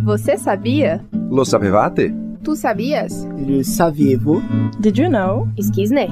Você sabia? Lo sapevate? Tu sabias? Le saviez-vous? Did you know? Esquisne.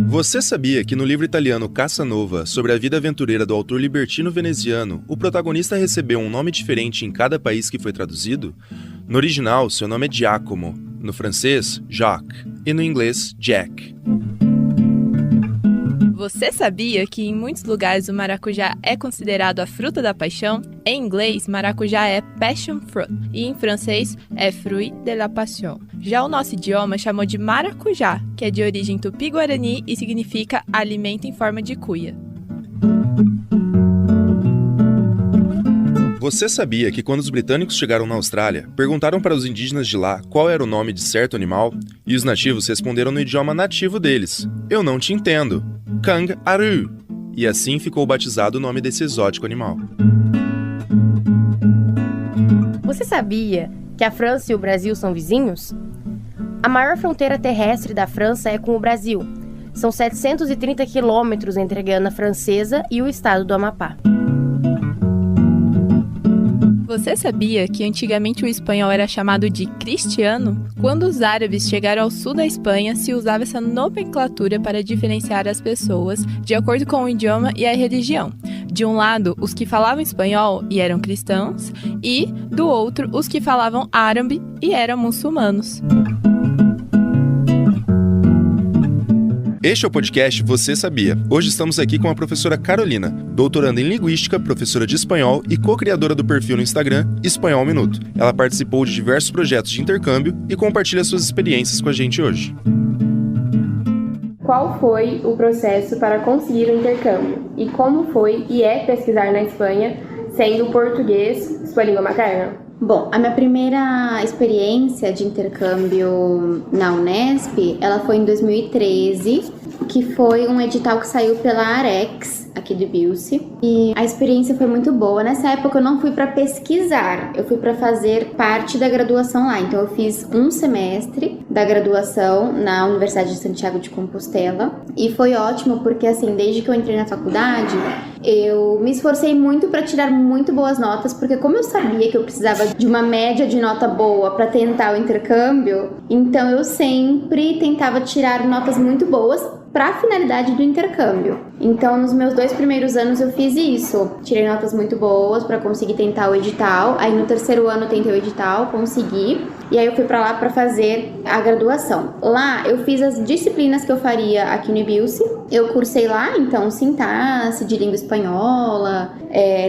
Você sabia que no livro italiano Casanova, sobre a vida aventureira do autor libertino veneziano, o protagonista recebeu um nome diferente em cada país que foi traduzido? No original, seu nome é Giacomo, no francês, Jacques, e no inglês, Jack. Você sabia que em muitos lugares o maracujá é considerado a fruta da paixão? Em inglês, maracujá é passion fruit e em francês é fruit de la passion. Já o nosso idioma chamou de maracujá, que é de origem tupi-guarani e significa alimento em forma de cuia. Você sabia que quando os britânicos chegaram na Austrália, perguntaram para os indígenas de lá qual era o nome de certo animal? E os nativos responderam no idioma nativo deles: "Eu não te entendo. Kangaroo." E assim ficou batizado o nome desse exótico animal. Você sabia que a França e o Brasil são vizinhos? A maior fronteira terrestre da França é com o Brasil. São 730 quilômetros entre a Guiana Francesa e o estado do Amapá. Você sabia que antigamente o espanhol era chamado de cristiano? Quando os árabes chegaram ao sul da Espanha, se usava essa nomenclatura para diferenciar as pessoas de acordo com o idioma e a religião. De um lado, os que falavam espanhol e eram cristãos, e, do outro, os que falavam árabe e eram muçulmanos. Este é o podcast Você Sabia? Hoje estamos aqui com a professora Carolina, doutoranda em Linguística, professora de espanhol e co-criadora do perfil no Instagram Espanhol Minuto. Ela participou de diversos projetos de intercâmbio e compartilha suas experiências com a gente hoje. Qual foi o processo para conseguir o intercâmbio? E como foi e é pesquisar na Espanha, sendo o português sua língua materna? Bom, a minha primeira experiência de intercâmbio na Unesp, ela foi em 2013, que foi um edital que saiu pela Arex, aqui de Bilce, e a experiência foi muito boa. Nessa época eu não fui para pesquisar, eu fui para fazer parte da graduação lá. Então eu fiz um semestre da graduação na Universidade de Santiago de Compostela e foi ótimo porque, assim, desde que eu entrei na faculdade, eu me esforcei muito para tirar muito boas notas, porque como eu sabia que eu precisava de uma média de nota boa para tentar o intercâmbio, então eu sempre tentava tirar notas muito boas para a finalidade do intercâmbio. Então, nos meus 2 primeiros anos eu fiz isso. Tirei notas muito boas para conseguir tentar o edital. Aí no 3º ano eu tentei o edital, consegui. E aí eu fui para lá para fazer a graduação. Lá eu fiz as disciplinas que eu faria aqui no IBILCE. Eu cursei lá, então, sintaxe de língua espanhola,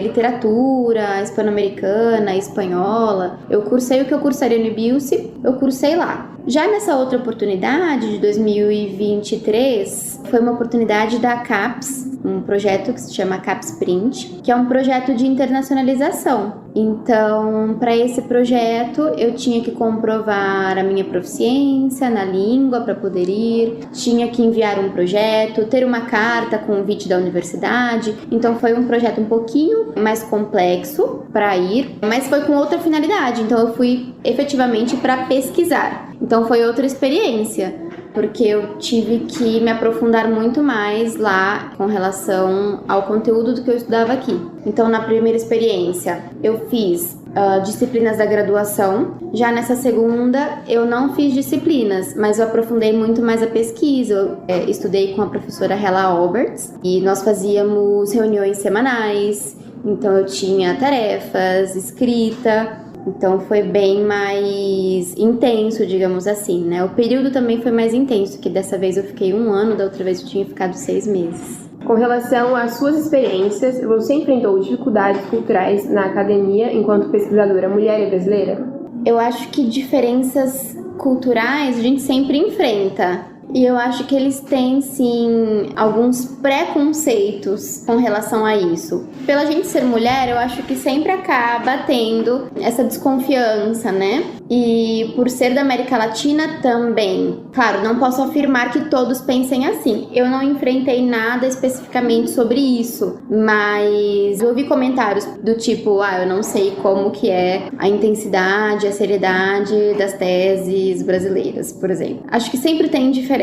literatura hispano-americana, espanhola. Eu cursei o que eu cursaria no IBILCE, eu cursei lá. Já nessa outra oportunidade, de 2023, foi uma oportunidade da CAPES, um projeto que se chama CAPES Print, que é um projeto de internacionalização. Então, para esse projeto, eu tinha que comprovar a minha proficiência na língua para poder ir, tinha que enviar um projeto, ter uma carta convite da universidade. Então, foi um projeto um pouquinho mais complexo para ir, mas foi com outra finalidade. Então, eu fui efetivamente para pesquisar. Então, foi outra experiência, porque eu tive que me aprofundar muito mais lá com relação ao conteúdo do que eu estudava aqui. Então, na primeira experiência, eu fiz disciplinas da graduação. Já nessa segunda, eu não fiz disciplinas, mas eu aprofundei muito mais a pesquisa. Eu estudei com a professora Hella Alberts e nós fazíamos reuniões semanais. Então, eu tinha tarefas, escrita. Então foi bem mais intenso, digamos assim, né? O período também foi mais intenso, que dessa vez eu fiquei 1 ano, da outra vez eu tinha ficado 6 meses. Com relação às suas experiências, você enfrentou dificuldades culturais na academia enquanto pesquisadora mulher e brasileira? Eu acho que diferenças culturais a gente sempre enfrenta. E eu acho que eles têm, sim, alguns preconceitos com relação a isso. Pela gente ser mulher, eu acho que sempre acaba tendo essa desconfiança, né? E por ser da América Latina também. Claro, não posso afirmar que todos pensem assim. Eu não enfrentei nada especificamente sobre isso, mas eu ouvi comentários do tipo, eu não sei como que é a intensidade, a seriedade das teses brasileiras, por exemplo. Acho que sempre tem diferenças,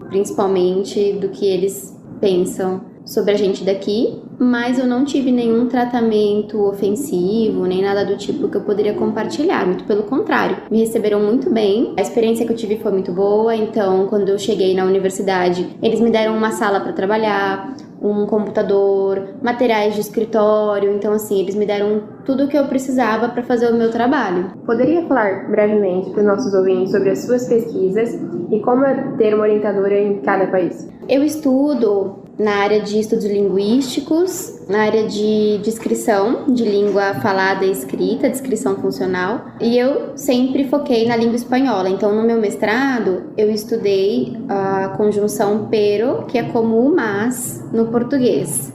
principalmente do que eles pensam sobre a gente daqui, mas eu não tive nenhum tratamento ofensivo, nem nada do tipo que eu poderia compartilhar, muito pelo contrário. Me receberam muito bem, a experiência que eu tive foi muito boa, então quando eu cheguei na universidade, eles me deram uma sala para trabalhar, um computador, materiais de escritório, então assim, eles me deram tudo o que eu precisava para fazer o meu trabalho. Poderia falar brevemente para os nossos ouvintes sobre as suas pesquisas e como é ter uma orientadora em cada país? Eu estudo na área de estudos linguísticos, na área de descrição de língua falada e escrita, descrição funcional, e eu sempre foquei na língua espanhola. Então, no meu mestrado, eu estudei a conjunção pero, que é como o mas no português.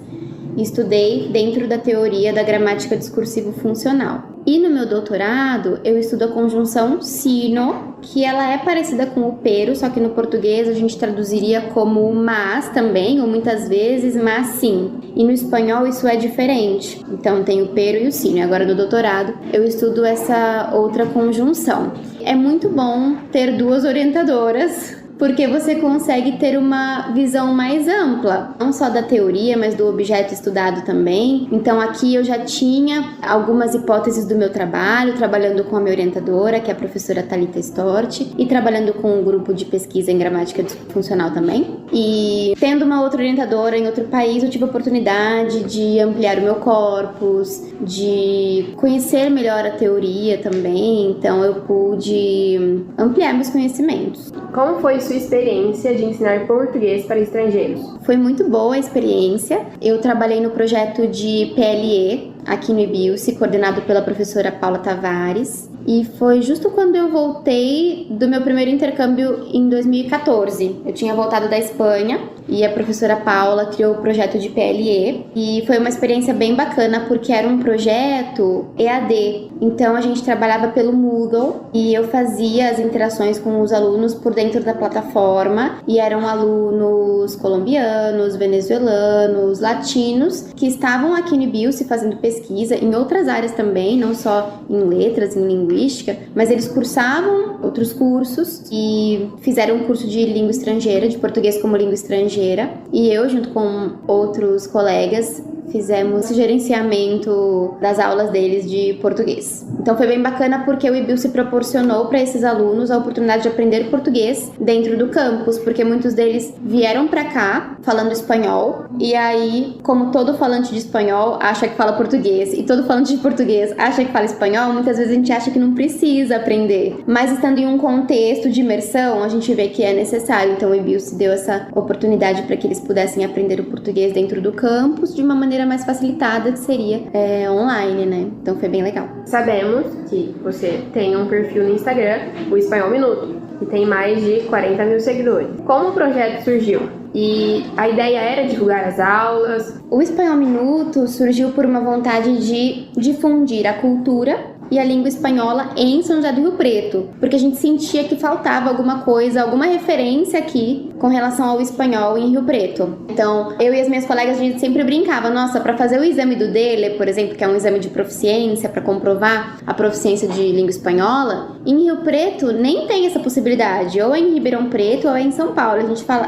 Estudei dentro da teoria da gramática discursivo-funcional. E no meu doutorado, eu estudo a conjunção sino, que ela é parecida com o pero, só que no português a gente traduziria como mas também, ou muitas vezes mas sim. E no espanhol isso é diferente. Então tem o pero e o sino. E agora no doutorado eu estudo essa outra conjunção. É muito bom ter duas orientadoras, porque você consegue ter uma visão mais ampla, não só da teoria, mas do objeto estudado também. Então aqui eu já tinha algumas hipóteses do meu trabalho, trabalhando com a minha orientadora, que é a professora Thalita Storti, e trabalhando com um grupo de pesquisa em gramática funcional também. E tendo uma outra orientadora em outro país, eu tive a oportunidade de ampliar o meu corpus, de conhecer melhor a teoria também, então eu pude ampliar meus conhecimentos. Como foi sua experiência de ensinar português para estrangeiros? Foi muito boa a experiência. Eu trabalhei no projeto de PLE aqui no IBIUSI, coordenado pela professora Paula Tavares. E foi justo quando eu voltei do meu primeiro intercâmbio em 2014. Eu tinha voltado da Espanha e a professora Paula criou o projeto de PLE. E foi uma experiência bem bacana porque era um projeto EAD. Então a gente trabalhava pelo Moodle e eu fazia as interações com os alunos por dentro da plataforma. E eram alunos colombianos, venezuelanos, latinos que estavam aqui no IBIUSI fazendo pesquisa em outras áreas também, não só em letras, em linguística, mas eles cursavam outros cursos e fizeram um curso de língua estrangeira, de português como língua estrangeira, e eu, junto com outros colegas, fizemos o gerenciamento das aulas deles de português. Então foi bem bacana porque o IBIUSI proporcionou para esses alunos a oportunidade de aprender português dentro do campus, porque muitos deles vieram para cá falando espanhol, e aí, como todo falante de espanhol acha que fala português e todo falante de português acha que fala espanhol, muitas vezes a gente acha que não precisa aprender. Mas estando em um contexto de imersão, a gente vê que é necessário. Então o IBIUSI deu essa oportunidade para que eles pudessem aprender o português dentro do campus de uma maneira mais facilitada, que seria online, né? Então foi bem legal. Sabemos que você tem um perfil no Instagram, o Espanhol Minuto, que tem mais de 40 mil seguidores. Como o projeto surgiu? E a ideia era divulgar as aulas? O Espanhol Minuto surgiu por uma vontade de difundir a cultura e a língua espanhola em São José do Rio Preto, porque a gente sentia que faltava alguma coisa, alguma referência aqui com relação ao espanhol em Rio Preto. Então, eu e as minhas colegas, a gente sempre brincava, nossa, para fazer o exame do DELE, por exemplo, que é um exame de proficiência, para comprovar a proficiência de língua espanhola, em Rio Preto nem tem essa possibilidade, ou é em Ribeirão Preto ou é em São Paulo.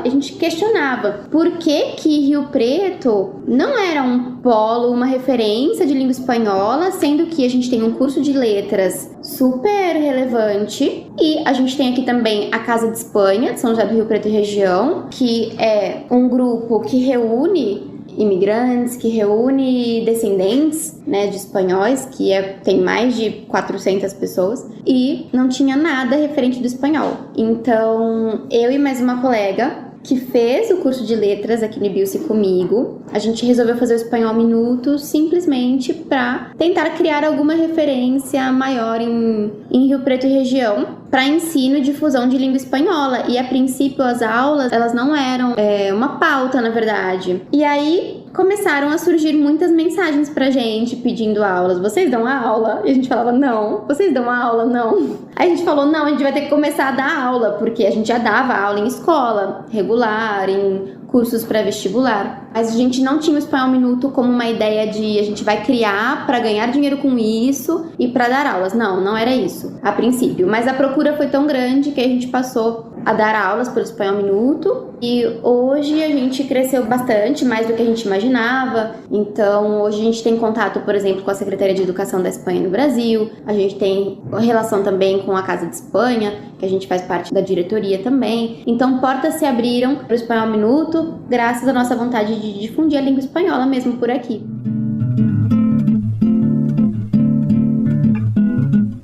A gente questionava por que Rio Preto não era um polo, uma referência de língua espanhola, sendo que a gente tem um curso de letras super relevante, e a gente tem aqui também a Casa de Espanha, de São José do Rio Preto e região, que é um grupo que reúne imigrantes, que reúne descendentes, né, de espanhóis, que tem mais de 400 pessoas, e não tinha nada referente do espanhol. Então, eu e mais uma colega que fez o curso de letras aqui no IBIUSI comigo, a gente resolveu fazer o Espanhol Minuto simplesmente para tentar criar alguma referência maior em Rio Preto e região para ensino e difusão de língua espanhola. E a princípio as aulas, elas não eram uma pauta, na verdade. E aí começaram a surgir muitas mensagens pra gente pedindo aulas. Vocês dão aula? E a gente falava, não. Vocês dão aula? Não. Aí a gente falou, não, a gente vai ter que começar a dar aula, porque a gente já dava aula em escola regular, em cursos pré-vestibular. Mas a gente não tinha o Espanhol Minuto como uma ideia de a gente vai criar para ganhar dinheiro com isso e para dar aulas. Não era isso, a princípio. Mas a procura foi tão grande que a gente passou a dar aulas pelo Espanhol Minuto e hoje a gente cresceu bastante, mais do que a gente imaginava. Então, hoje a gente tem contato, por exemplo, com a Secretaria de Educação da Espanha no Brasil, a gente tem relação também com a Casa de Espanha, que a gente faz parte da diretoria também. Então, portas se abriram para o Espanhol Minuto, graças à nossa vontade de difundir a língua espanhola mesmo por aqui.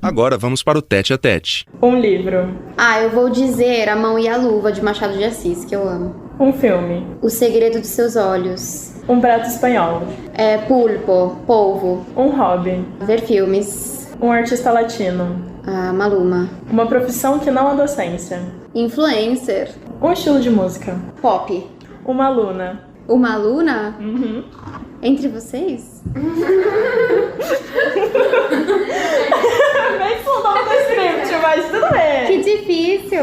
Agora vamos para o tete a tete. Um livro. Eu vou dizer A Mão e a Luva, de Machado de Assis, que eu amo. Um filme. O Segredo dos Seus Olhos. Um prato espanhol. Pulpo, polvo. Um hobby. Ver filmes. Um artista latino. Maluma. Uma profissão que não é docência. Influencer. Um estilo de música. Pop. Uma aluna. Uma aluna? Uhum. Entre vocês? Bem fundão do script, mas tudo bem. Que difícil!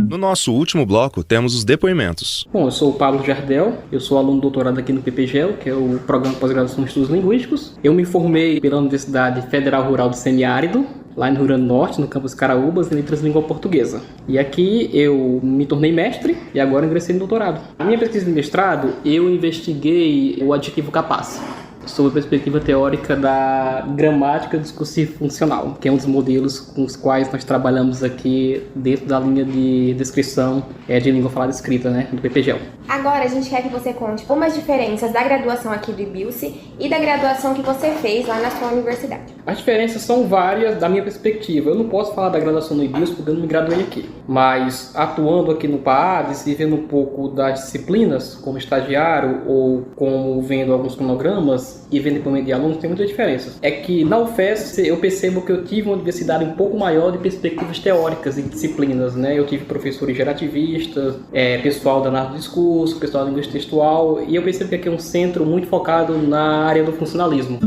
No nosso último bloco, temos os depoimentos. Bom, eu sou o Pablo Jardel, eu sou aluno doutorado aqui no PPGEL, que é o Programa de Pós-Graduação em Estudos Linguísticos. Eu me formei pela Universidade Federal Rural do Semiárido, lá no Rio Grande do Norte, no campus Caraúbas, em Letras de Língua Portuguesa. E aqui eu me tornei mestre e agora ingressei no doutorado. Na minha pesquisa de mestrado, eu investiguei o adjetivo capaz, sob a perspectiva teórica da gramática discursiva funcional, que é um dos modelos com os quais nós trabalhamos aqui dentro da linha de descrição de língua falada e escrita, né, do PPGEL. Agora a gente quer que você conte umas diferenças da graduação aqui do IBILSE e da graduação que você fez lá na sua universidade. As diferenças são várias da minha perspectiva. Eu não posso falar da graduação no IBILSE porque eu não me graduei aqui, mas atuando aqui no PAADES e vendo um pouco das disciplinas como estagiário ou como vendo alguns cronogramas e vendo depoimento de alunos, tem muita diferença. É que na UFES eu percebo que eu tive uma diversidade um pouco maior de perspectivas teóricas e disciplinas, né? Eu tive professores gerativistas, pessoal da análise do discurso, pessoal da linguística textual, e eu percebo que aqui é um centro muito focado na área do funcionalismo.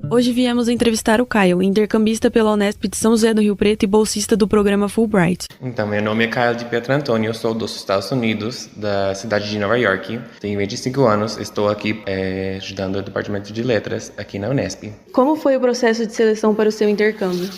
Hoje viemos entrevistar o Caio, intercambista pela Unesp de São José do Rio Preto e bolsista do programa Fulbright. Então, meu nome é Caio de Pietro Antônio, eu sou dos Estados Unidos, da cidade de Nova York. Tenho 25 anos, estou aqui ajudando o Departamento de Letras aqui na Unesp. Como foi o processo de seleção para o seu intercâmbio?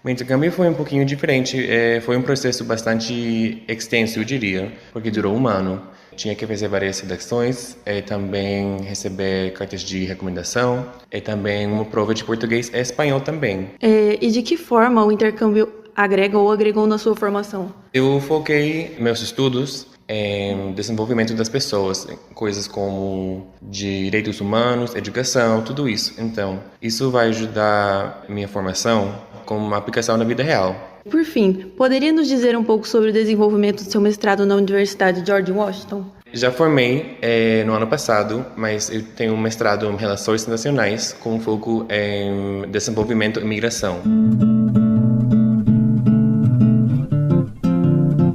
O intercâmbio foi um pouquinho diferente, foi um processo bastante extenso, eu diria, porque durou um ano. Tinha que fazer várias redações, também receber cartas de recomendação, e também uma prova de português e espanhol também. E de que forma o intercâmbio agrega ou agregou na sua formação? Eu foquei meus estudos em desenvolvimento das pessoas, coisas como direitos humanos, educação, tudo isso. Então, isso vai ajudar minha formação com uma aplicação na vida real. Por fim, poderia nos dizer um pouco sobre o desenvolvimento do seu mestrado na Universidade George Washington? Já formei no ano passado, mas eu tenho um mestrado em Relações Internacionais com foco em desenvolvimento e migração.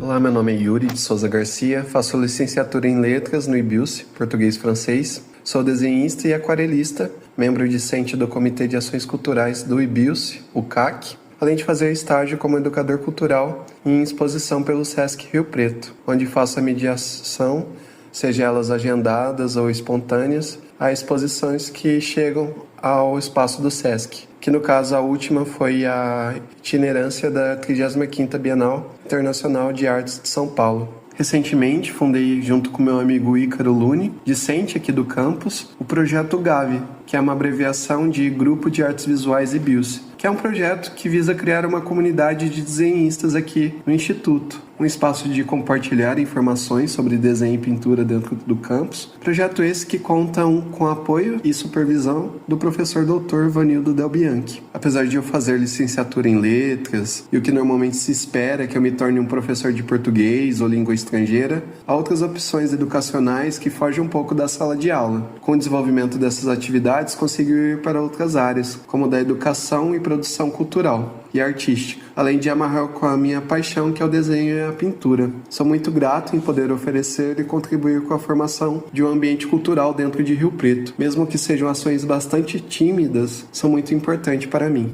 Olá, meu nome é Yuri de Souza Garcia, faço licenciatura em Letras no IBILSE, Português e Francês. Sou desenhista e aquarelista, membro discente do Comitê de Ações Culturais do IBILSE, o CAC, além de fazer estágio como educador cultural em exposição pelo Sesc Rio Preto, onde faço a mediação, seja elas agendadas ou espontâneas, a exposições que chegam ao espaço do Sesc, que no caso a última foi a itinerância da 35ª Bienal Internacional de Artes de São Paulo. Recentemente, fundei junto com meu amigo Ícaro Lune, discente aqui do campus, o projeto GAVI, que é uma abreviação de Grupo de Artes Visuais IBILSE, que é um projeto que visa criar uma comunidade de desenhistas aqui no Instituto, um espaço de compartilhar informações sobre desenho e pintura dentro do campus. Projeto esse que conta com apoio e supervisão do professor Dr. Vanildo Del Bianchi. Apesar de eu fazer licenciatura em letras e o que normalmente se espera é que eu me torne um professor de português ou língua estrangeira, há outras opções educacionais que fogem um pouco da sala de aula. Com o desenvolvimento dessas atividades, consigo ir para outras áreas, como da educação e produção cultural e artística, além de amarrar com a minha paixão, que é o desenho e a pintura. Sou muito grato em poder oferecer e contribuir com a formação de um ambiente cultural dentro de Rio Preto. Mesmo que sejam ações bastante tímidas, são muito importantes para mim.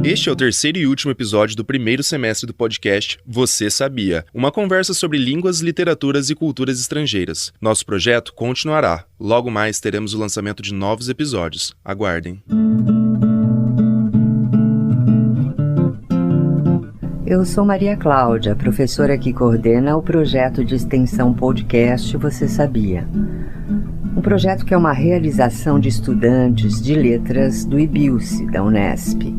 Este é o terceiro e último episódio do primeiro semestre do podcast Você Sabia? Uma conversa sobre línguas, literaturas e culturas estrangeiras. Nosso projeto continuará. Logo mais teremos o lançamento de novos episódios. Aguardem. Eu sou Maria Cláudia, professora que coordena o projeto de extensão podcast Você Sabia? Um projeto que é uma realização de estudantes de letras do IBIUSI, da Unesp,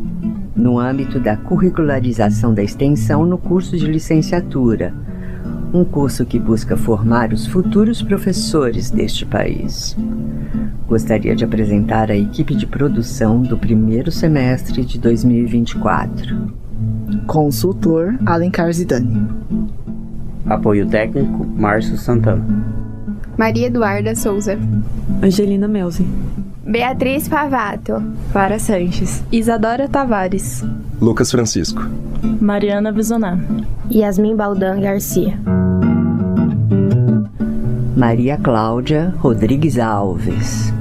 no âmbito da curricularização da extensão no curso de licenciatura, um curso que busca formar os futuros professores deste país. Gostaria de apresentar a equipe de produção do primeiro semestre de 2024. Consultor Alencar Zidane. Apoio técnico Márcio Santana. Maria Eduarda Souza. Angelina Melzi. Beatriz Favato. Clara Sanches. Isadora Tavares. Lucas Francisco. Mariana Visonar. Yasmin Baldan Garcia. Maria Cláudia Rodrigues Alves.